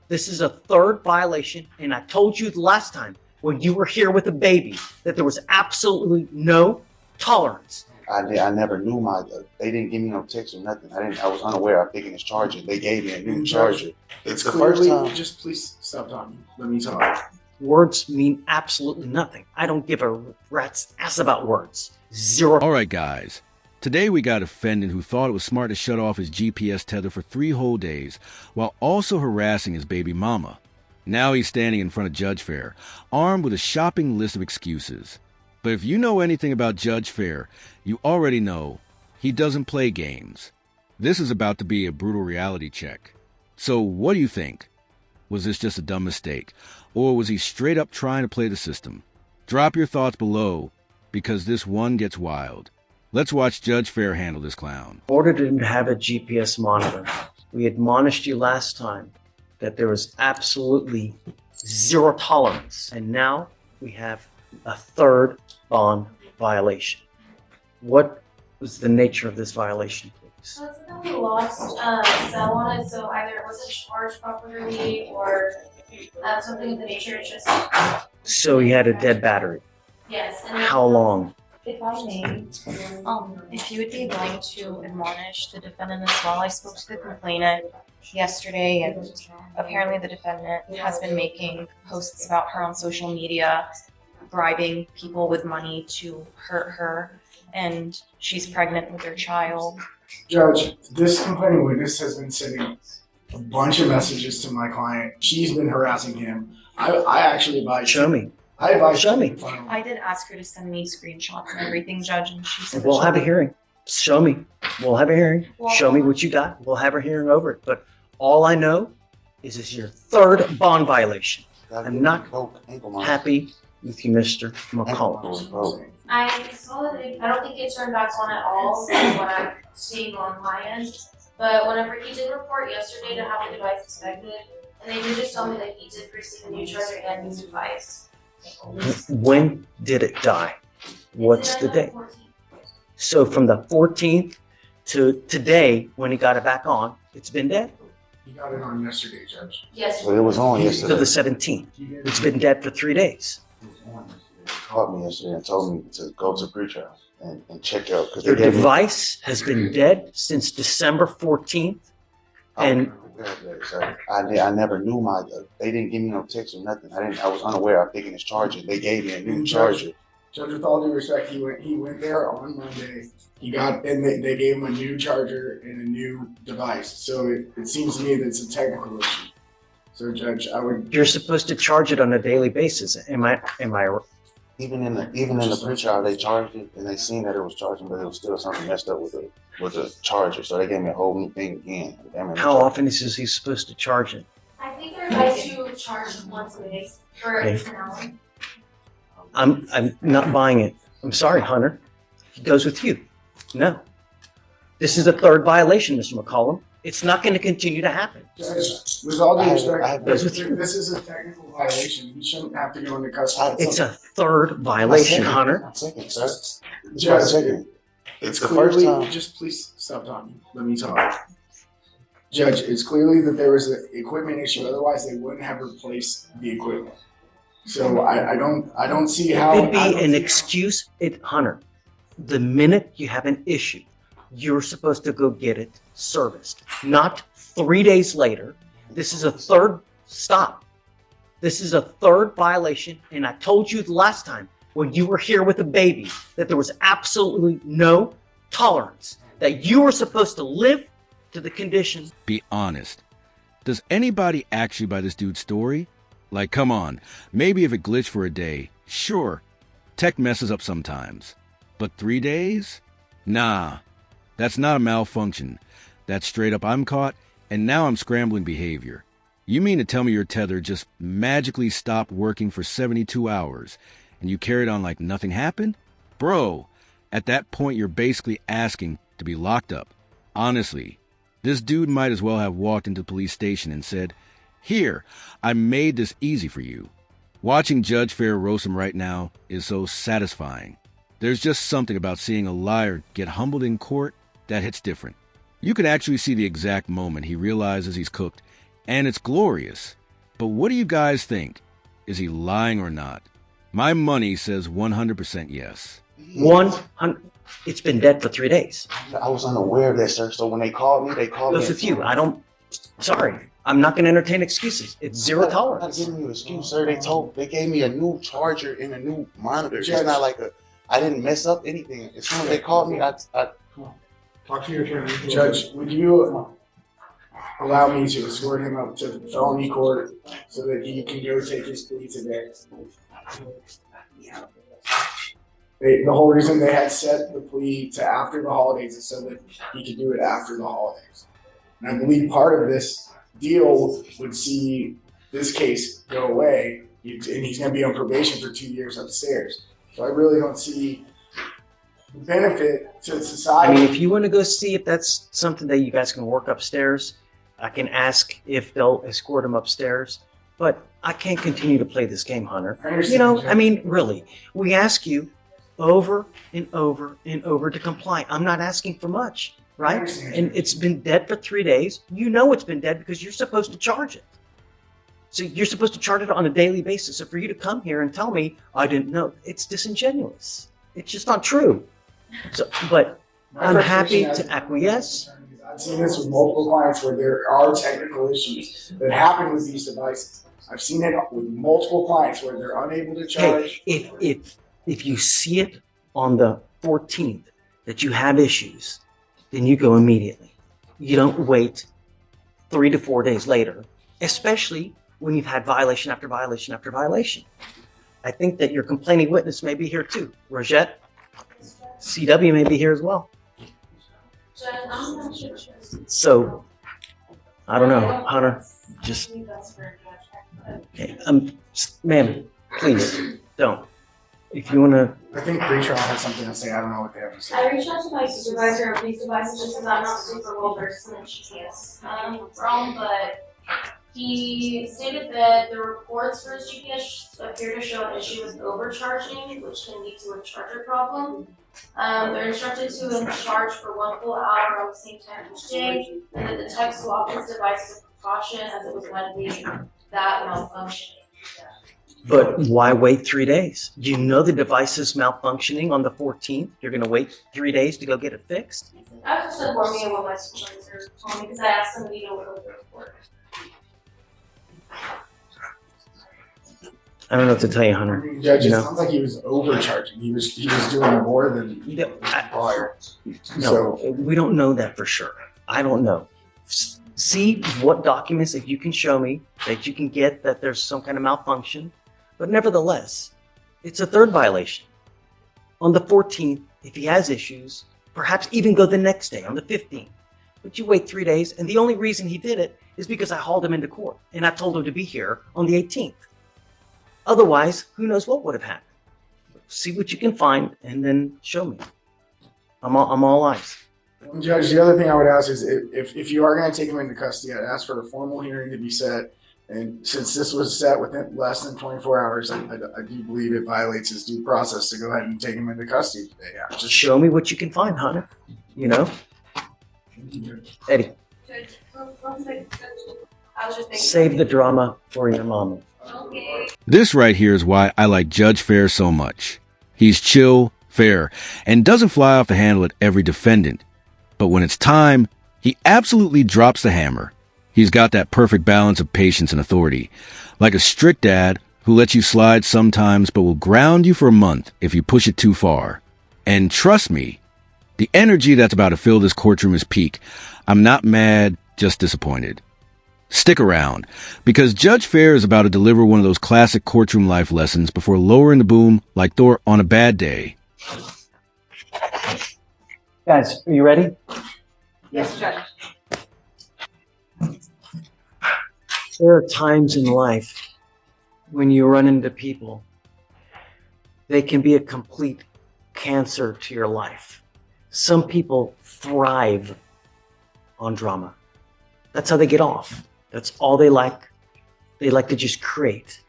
This is a third violation, and I told you the last time when you were here with a baby that there was absolutely no tolerance. I never knew they didn't give me no text or nothing. I was unaware of taking his charger. They gave me a new charger. It's the clearly, first time. just please stop talking. Let me talk. Words mean absolutely nothing. I don't give a rat's ass about words. Zero. All right, guys. Today we got a defendant who thought it was smart to shut off his GPS tether for 3 whole days while also harassing his baby mama. Now he's standing in front of Judge Fair, armed with a shopping list of excuses. But if you know anything about Judge Fair, you already know he doesn't play games. This is about to be a brutal reality check. So what do you think? Was this just a dumb mistake? Or was he straight up trying to play the system? Drop your thoughts below, because this one gets wild. Let's watch Judge Fair handle this clown. Ordered him to have a GPS monitor. We admonished you last time that there was absolutely zero tolerance. And now we have a third bond violation. What was the nature of this violation, please? So it's that we lost cell on it, so either it wasn't charged properly or something of the nature. It's just So he had a dead battery. yes. And How long? If I may, if you would be willing to admonish the defendant as well. I spoke to the complainant yesterday, and apparently the defendant has been making posts about her on social media, bribing people with money to hurt her, and she's pregnant with their child. Judge, this complaining witness has been sending a bunch of messages to my client. She's been harassing him. I actually advise. Show me. I advise. Show me. I did ask her to send me screenshots and everything, Judge, and she said that We'll she have a would- hearing. Show me. We'll have a hearing. Well- Show me what you got. We'll have a hearing over it. But all I know is this is your third bond violation. I'm not happy with you, Mr. McCollum. I saw that I don't think it turned back on at all from what I'm seeing on my end. But whenever he did report yesterday to have the device inspected, and they did just tell me that he did receive a new charger and new device. When did it die? What's the date? So from the 14th to today, when he got it back on, it's been dead? He got it on yesterday, Judge. Yes. So it was on To yesterday. the 17th. It's been dead for 3 days. He called me yesterday and told me to go to pretrial and check out. Your device has been dead since December 14th. And I never knew they didn't give me no text or nothing. I was unaware of taking his charger. They gave me a new charger. Judge, with all due respect, he went there on Monday. They gave him a new charger and a new device. So it seems to me that it's a technical issue. So, Judge, you're supposed to charge it on a daily basis. Am I Even in the pretrial, they charged it and they seen that it was charging, but it was still something messed up with the charger. So they gave me a whole new thing again. How often is he supposed to charge it? I think they're advised to charge once a day for Okay. an hour. I'm not buying it. I'm sorry, Hunter. He goes with you. No. This is a third violation, Mr. McCollum. It's not going to continue to happen. Judge, with all due respect, Goes with you. this is a technical violation. He shouldn't have to go into custody. It's a third violation, Hunter. One second, sir. Judge, One second. it's the clearly, first time. just please stop talking. Let me talk. Judge, it's clearly that there was an equipment issue. Otherwise, they wouldn't have replaced the equipment. So I don't see how. It'd be an excuse. Hunter, the minute you have an issue, you're supposed to go get it serviced. Not 3 days later. This is a third stop. This is a third violation. And I told you the last time when you were here with a baby that there was absolutely no tolerance, that you were supposed to live to the conditions. Be honest. Does anybody actually buy this dude's story? Like, come on. Maybe if it glitched for a day, sure. Tech messes up sometimes. But 3 days? Nah. That's not a malfunction. That's straight up I'm caught, and now I'm scrambling behavior. You mean to tell me your tether just magically stopped working for 72 hours, and you carried on like nothing happened? Bro, at that point you're basically asking to be locked up. Honestly, this dude might as well have walked into the police station and said, "Here, I made this easy for you." Watching Judge Fair roast him right now is so satisfying. There's just something about seeing a liar get humbled in court that hits different. You can actually see the exact moment he realizes he's cooked, and it's glorious. But what do you guys think? Is he lying or not? My money says 100% yes. 100. It's been dead for 3 days. I was unaware of that, sir. So when they called me. Goes with you. I don't. Sorry, I'm not going to entertain excuses. It's zero I'm not tolerance. giving you an excuse, sir. They gave me a new charger and a new monitor. Judge. It's not like I didn't mess up anything. As soon as they called me, I Talk to your attorney. Judge, would you allow me to escort him up to the felony court so that he can go take his plea today? The whole reason they had set the plea to after the holidays is so that he could do it after the holidays. And I believe part of this deal would see this case go away, and he's going to be on probation for 2 years upstairs. So I really don't see the benefit to I society. mean, if you want to go see if that's something that you guys can work upstairs, I can ask if they'll escort him upstairs. But I can't continue to play this game, Hunter. I understand, You know, Judge. I mean, really, we ask you over and over and over to comply. I'm not asking for much, I right? understand, And Judge. it's been dead for 3 days. You know it's been dead because you're supposed to charge it. So you're supposed to charge it on a daily basis. So for you to come here and tell me I didn't know, it's disingenuous. It's just not true. So, but My I'm happy frustration to acquiesce. I've seen this with multiple clients where there are technical issues that happen with these devices. I've seen it with multiple clients where they're unable to charge. Hey, if you see it on the 14th that you have issues, then you go immediately. You don't wait 3 to 4 days later, especially when you've had violation after violation after violation. I think that your complaining witness may be here too. Rogette, CW may be here as well. Judge, I'm not sure. So, I don't know, Hunter, just, That's for a judge. okay, ma'am, please, don't. If you want to, I think pretrial has something to say. I don't know what they have to say. I reached out to my supervisor of these devices just because I'm not super well versed in the GPS realm, but he stated that the reports for his GPS appear to show an issue with overcharging, which can lead to a charger problem. They're instructed to charge for 1 full hour on the same time each day, and that the tech swapped his device as a precaution as it was likely that malfunctioning. but why wait 3 days? You know the device is malfunctioning on the 14th. You're going to wait 3 days to go get it fixed? I was just informing you what my supervisor told me because I asked somebody to look over the report. I don't know what to tell you, I Hunter. mean, Judge, it You know. sounds like he was overcharging. He was doing more than prior. No, we don't know that for sure. I don't know. See what documents, if you can show me, that you can get that there's some kind of malfunction. But nevertheless, it's a third violation. On the 14th, if he has issues, perhaps even go the next day on the 15th. But you wait 3 days, and the only reason he did it is because I hauled him into court and I told him to be here on the 18th. Otherwise, who knows what would have happened. See what you can find and then show me. I'm all eyes. Judge, the other thing I would ask is if you are going to take him into custody, I'd ask for a formal hearing to be set. And since this was set within less than 24 hours, I do believe it violates his due process to go ahead and take him into custody today. Yeah, Just show me what you can find, Hunter. You know? Eddie, Judge, one second, Judge. I was just thinking. save the drama for your mama. Okay. This right here is why I like Judge Fair so much. He's chill, fair, and doesn't fly off the handle at every defendant. But when it's time, he absolutely drops the hammer. He's got that perfect balance of patience and authority. Like a strict dad who lets you slide sometimes but will ground you for a month if you push it too far. And trust me, the energy that's about to fill this courtroom is peak. I'm not mad, just disappointed. Stick around, because Judge Fair is about to deliver one of those classic courtroom life lessons before lowering the boom like Thor on a bad day. Guys, are you ready? Yes, Judge. There are times in life when you run into people, they can be a complete cancer to your life. Some people thrive on drama. That's how they get off. That's all they like. They like to just create.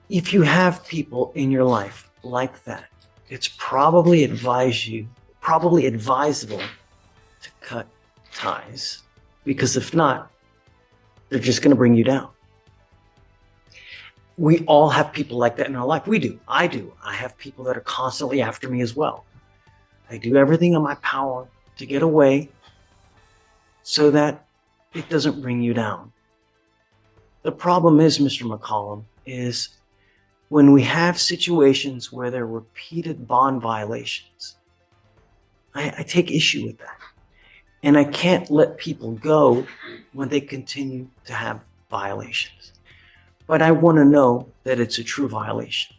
If you have people in your life like that, it's probably advisable to cut ties. Because if not, They're just going to bring you down. We all have people like that in our life. We do. I do. I have people that are constantly after me as well. I do everything in my power to get away so that it doesn't bring you down. The problem is, Mr. McCollum, is when we have situations where there are repeated bond violations, I take issue with that. And I can't let people go when they continue to have violations. But I want to know that it's a true violation.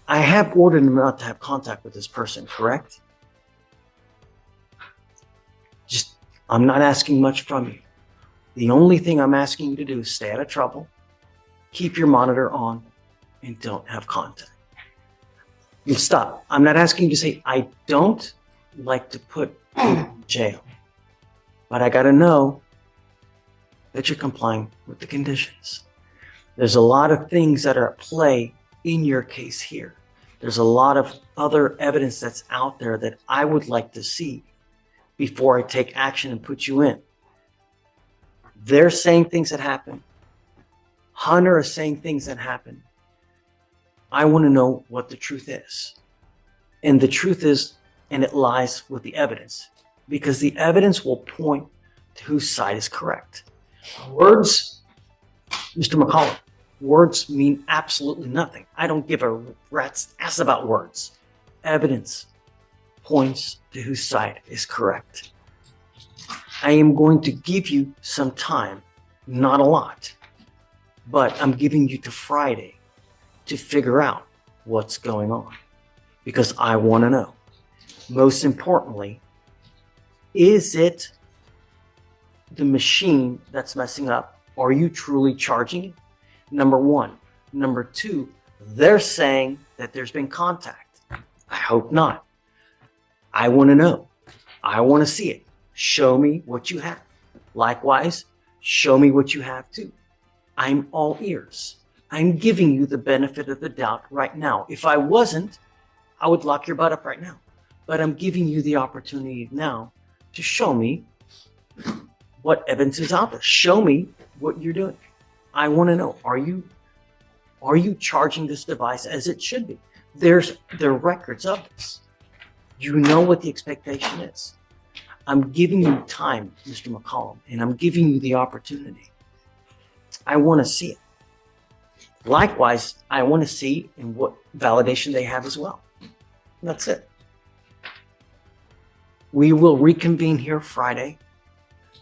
I have ordered him not to have contact with this person, correct? I'm not asking much from you. The only thing I'm asking you to do is stay out of trouble, keep your monitor on, and don't have contact. You stop. I'm not asking you to say, I don't like to put you in jail, but I got to know that you're complying with the conditions. There's a lot of things that are at play in your case here. There's a lot of other evidence that's out there that I would like to see before I take action and put you in. They're saying things that happen. Hunter is saying things that happen. I want to know what the truth is. And the truth is, and it lies with the evidence, because the evidence will point to whose side is correct. Words, Mr. McCollum, words mean absolutely nothing. I don't give a rat's ass about words. Evidence points to whose side is correct. I am going to give you some time, not a lot, but I'm giving you to Friday to figure out what's going on, because I want to know. Most importantly, is it the machine that's messing up? Are you truly charging it? Number one. Number two, they're saying that there's been contact. I hope not. I want to know. I want to see it. Show me what you have. Likewise, show me what you have too. I'm all ears. I'm giving you the benefit of the doubt right now. If I wasn't, I would lock your butt up right now. But I'm giving you the opportunity now to show me what evidence is out there. Show me what you're doing. I want to know, are you charging this device as it should be? There are records of this. You know what the expectation is. I'm giving you time, Mr. McCollum, and I'm giving you the opportunity. I want to see it. Likewise, I want to see in what validation they have as well. That's it. We will reconvene here Friday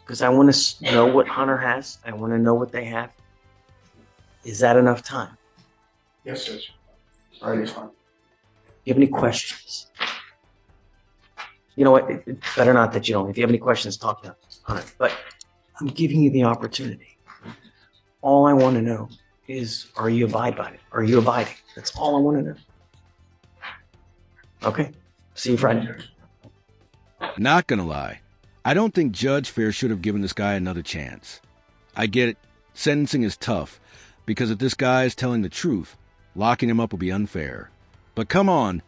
because I want to know what Hunter has. I want to know what they have. Is that enough time? Yes, Judge. Friday's fine. Do you have any questions? You know what? It's better not that you don't. If you have any questions, talk to Hunter. But I'm giving you the opportunity. All I want to know is, are you abiding by it? Are you abiding? That's all I want to know. Okay. See you Friday. Not gonna lie, I don't think Judge Fair should have given this guy another chance. I get it. Sentencing is tough, because if this guy is telling the truth, locking him up will be unfair. But come on,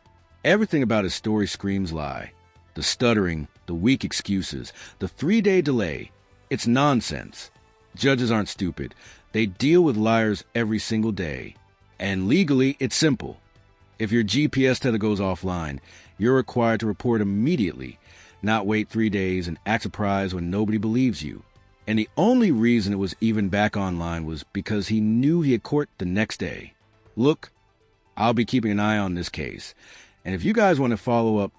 everything about his story screams lie. The stuttering, the weak excuses, the 3-day delay. It's nonsense. Judges aren't stupid. They deal with liars every single day. And legally, it's simple. If your GPS tether goes offline, you're required to report immediately, not wait 3 days and act surprised when nobody believes you. And the only reason it was even back online was because he knew he had court the next day. Look, I'll be keeping an eye on this case. And if you guys want to follow up,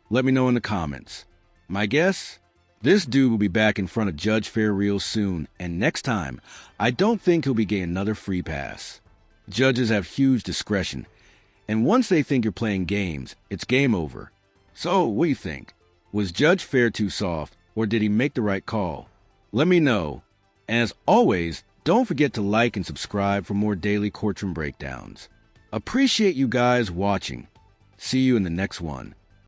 let me know in the comments. My guess? This dude will be back in front of Judge Fair real soon, and next time, I don't think he'll be getting another free pass. Judges have huge discretion, and once they think you're playing games, it's game over. So, what do you think? Was Judge Fair too soft, or did he make the right call? Let me know. And as always, don't forget to like and subscribe for more daily courtroom breakdowns. Appreciate you guys watching. See you in the next one.